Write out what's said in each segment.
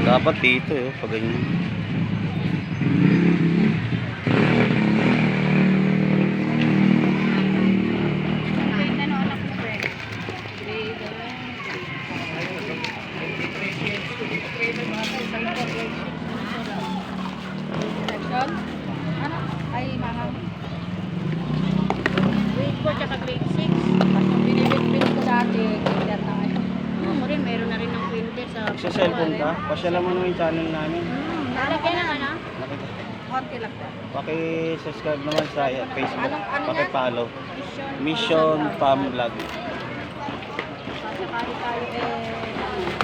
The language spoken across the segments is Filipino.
Dapat dito eh, pag ganyan. Ano? Ay, mga grade 4 tsaka grade 6. Binibit-bit ko dati, kinder na ngayon. Ako rin, mayroon na rin ng kinder sa... Sa cellphone ka, pasyalan mo naman yung channel namin. Lalagyan ng ano? Nakita. Konti lang po. Paki-subscribe naman sa Facebook, Ano paki-follow. Mission Farm Vlog. Sakali tayo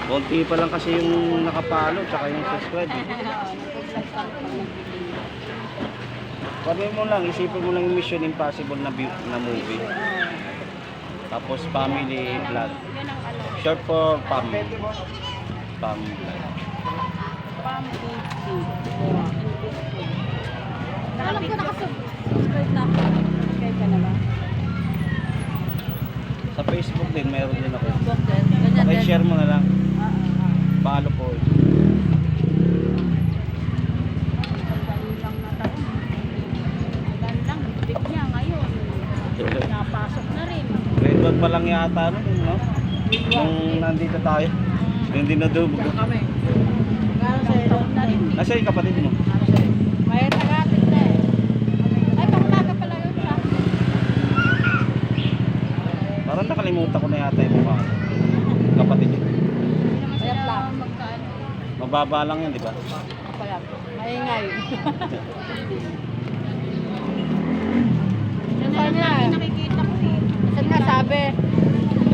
Konti pa lang kasi yung nakapalo, tsaka yung subscribe. Sabi mo lang, isipin mo lang yung Mission Impossible na movie. Tapos family vlog. Short for family. Family vlog. Alam ko nakasubscribe na ako. Subscribe ka na ba? Sa Facebook din, mayroon din ako. Facebook din. Ganyan din. Paki-share mo na lang. Follow po. Napasok na rin. Grade 1 pa lang yata nun, no? Nung nandito tayo. Yung dinudubog. Kami. Na rin. Nasa yung kapatid mo? May tagatin na eh. Ay, panglaga pala yun ha. Parang nakalimutan ko na yata yung mukha. Kapatid yun. Mayat lang. Mababa lang yun, di ba? Pala. Maingay. Saan nga? Nakikita ko eh. Saan nga sabi?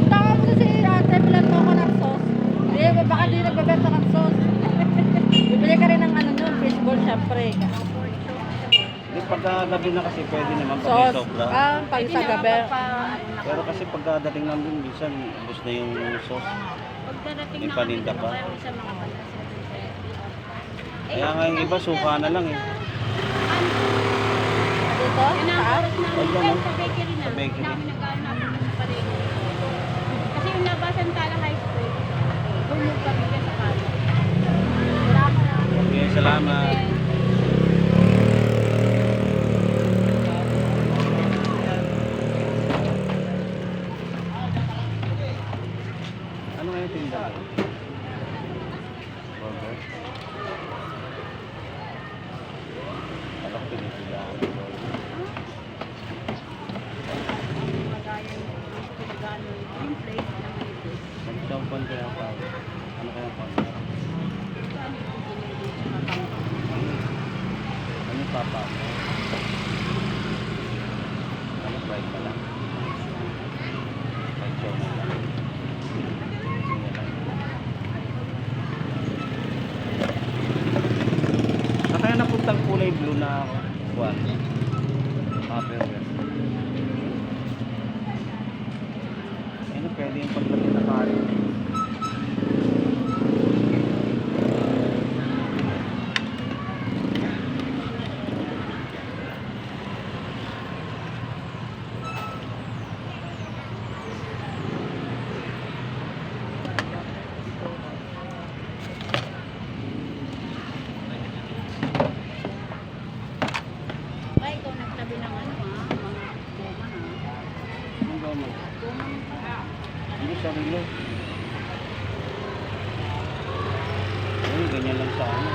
Tama mo si ate, bilan mo ako ng sauce. Hindi, baka di nagbebenta ng sauce. Bibili ka rin ng ano nun, fishball syempre. Hindi, pagkagabi na kasi pwede naman pag may Sauce. sobra. Pag sa gabi. Pero kasi pagkadating lang dun, minsan ubos na yung sauce. May paninda pa. Kaya nga yung iba, suka na lang eh. Dito? Saan? Pag yan, Sa bakery na. sa bakery. Namin nagkahanap ng palengke. Kasi yung labasan Tala High School, bumog kami dyan sa kanya. Okay, salamat. Ano nga yung tinda? Burger? Alam ko pinitilaan. Magaya yung pinagano yung plate na may ito. Mag-jumpan kaya pa. Ano kaya pa? Saan yung pinili sa matang? Ano yung papa? Ano fried pa lang? Fried chow na lang. Yun na lang. Kaya napuntang kulay blue na kuwan. Paper. Ano pwede yung paglagay na karin? Ay, ikaw nagtabi ng ano ha? Mga goma ha? Anong gawin? Hindi sarili. Ay, ganyan lang sa ano.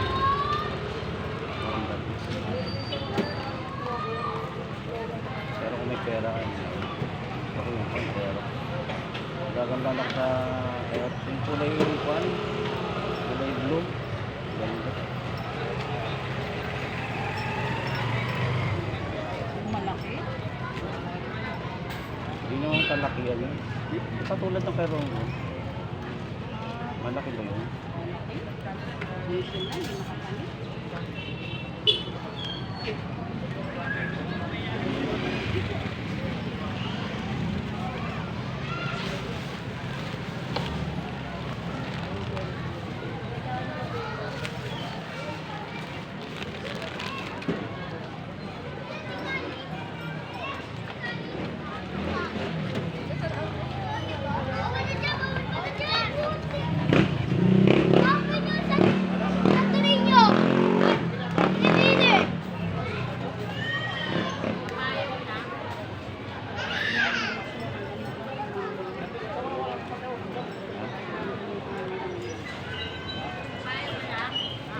Pero kung may pera ay ako yung pera. Gaganda lang sa air. Yung kulay kuwan. Kulay blue. Ganda. Malaki. Hindi naman kalakihan yun. Katulad ng kay Rongo. Malaki ba yun? Mission na, hindi makapalit.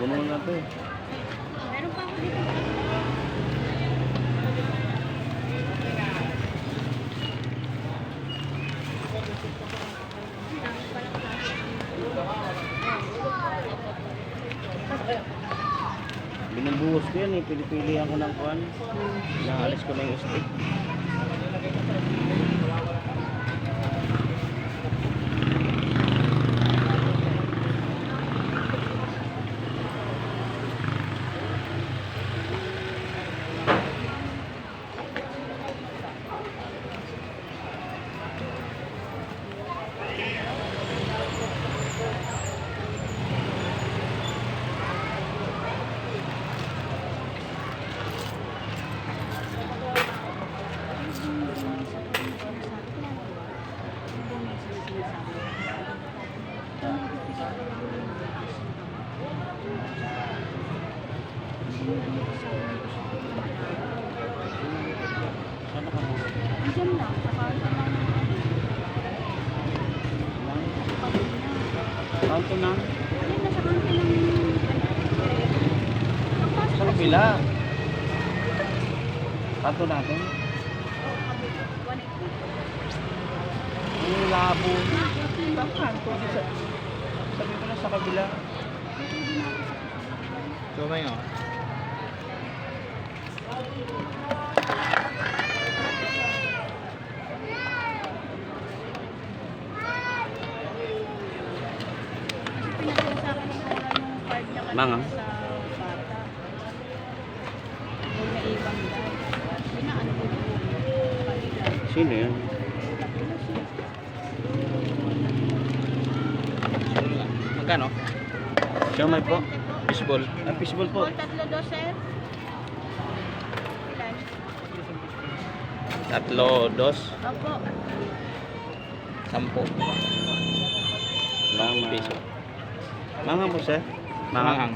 Kumuha na to eh. Meron pa ako dito. Binubuhos ko yan eh. Pinipilihan ko ng kuhan. Naalis ko na yung stick. Sana ka mo? Diyan lang, sa kanto lang ng Kanto na. Ayun, nasa kanto lang Sa kabila. Kanto natin. Ang labo. Ang kanto. Sabi ko na sa kabila. So ba yun? Pinagsasabi ng oral yung card niya kanina Mga? sa bata. Yung naibang dahil. Pinaano ko yung kanila. Sino yun? Magkano? Siomay po. Fishball. Ah, fishball po. Tatlo do, sir. Ilan? Tatlo, dos. Opo. 10. Mama. Piso. Manga po sir. Manga.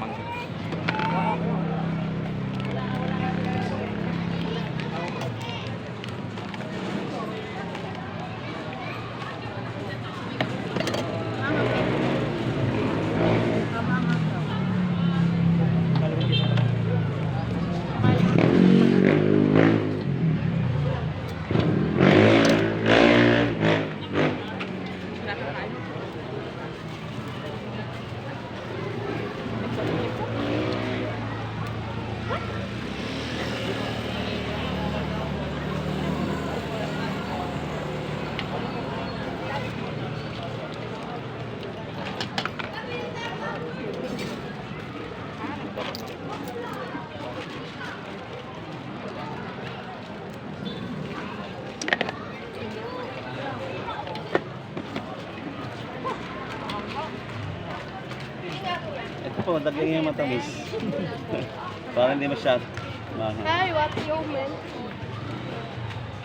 Ito po, dagdag yung matamis. Para hindi masyad. Mahal. Hi, what you mean?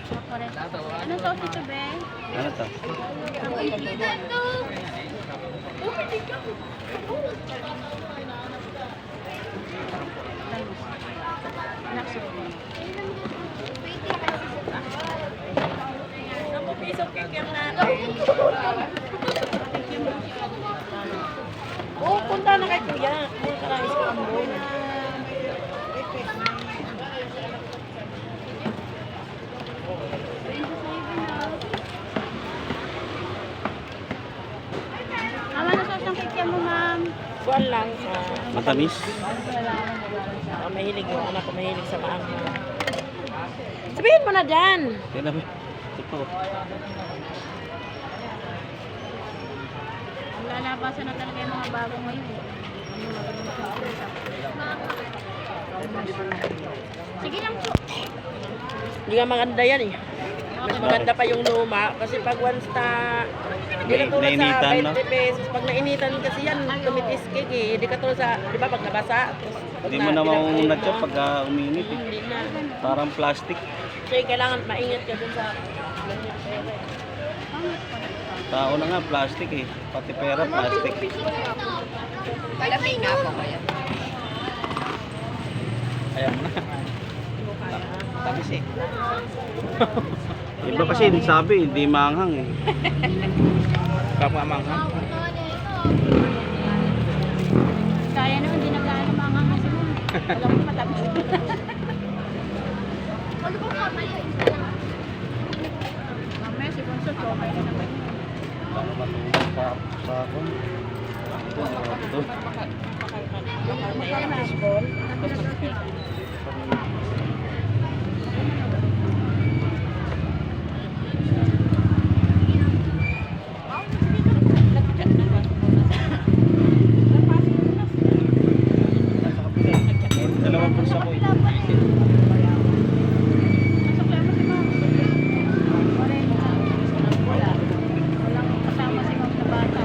Chocolate. Anong sauce ito, be? Ano to? Oo, punta na kay Kuya. Punta ka lang Istanbul. Mama, ano sauce ng kikya mo, ma'am? Kuan lang. Matamis? Mahilig yung anak ko, mahilig sa maanghang. Sabihin mo na dyan. Kailan mo? Ito. Lalabasan na talaga yung mga bago ngayon. Sige lang po. Hindi nga maganda yan eh. Mas maganda pa yung luma kasi pag once na hindi na tulad sa Nainitan, no? 20 pesos. Pag nainitan kasi yan, tumitis kik eh. Hindi ka tulad sa, di ba pag nabasa? Tapos pag Hindi mo na maunat pinag-init siya mo, pagka uminit eh. Hindi na. Parang plastic. Kaya kailangan maingat ka dun sa ganyan pera eh. Tao na nga, plastic eh. Pati pera, plastic. Palapin nga po kaya. Ayaw mo na. Tamis eh. Iba kasi sabi, hindi manghang eh. Kapwa manghang. Kaya naman, hindi naglaan Alam mo matamis. Mamaya si Bonso, chomay na naman yun. Para matulog sa ako. Ito. Ayan na, Bon. Dalawang pulsa ko eh. Walang kasama si Ma'am na bata.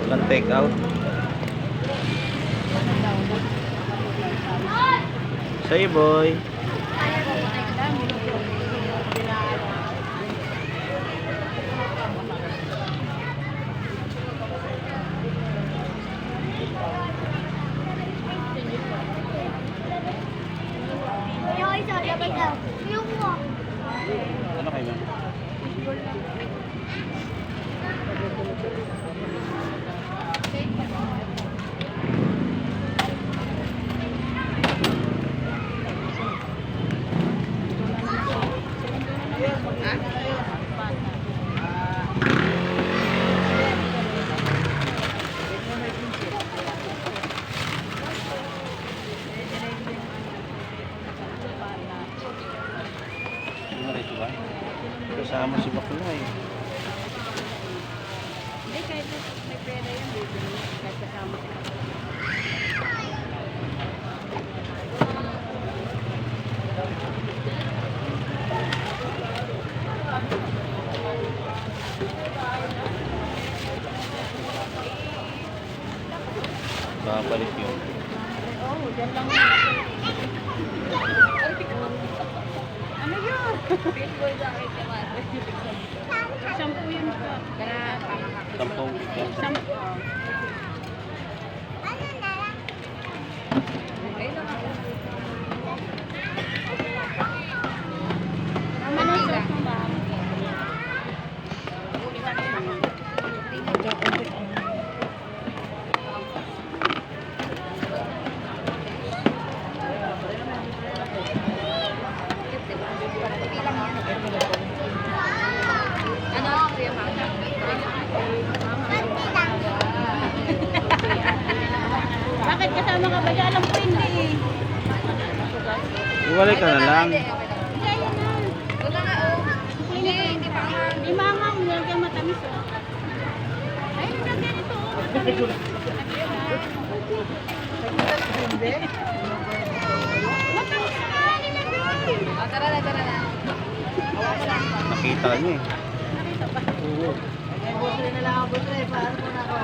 Walang take out. Sa'yo boy. Ano kayo ma'am? Hindi mo rin ba? Kasama si Bakla eh. Hindi, kahit may pera yan, bibili. Kahit kasama si Ma'am. Babalik yun. Oo, dyan lang. Ano yun? Sampu yun ka. Sampung bigyan. Sampu. Tama na sa ito ba? Bakit kasama ka ba dyan? Alam ko hindi eh. Iwalay ka na lang. Hindi, ayun na. Hindi pa nga. Hindi mangang. Hindi kayo matamis oh. Ayun na ganito oh. Matamis na nila doon. Tara na. Nakita niyo eh. Nakita ba? Busre na lang ako, busre. Paano mo na ako?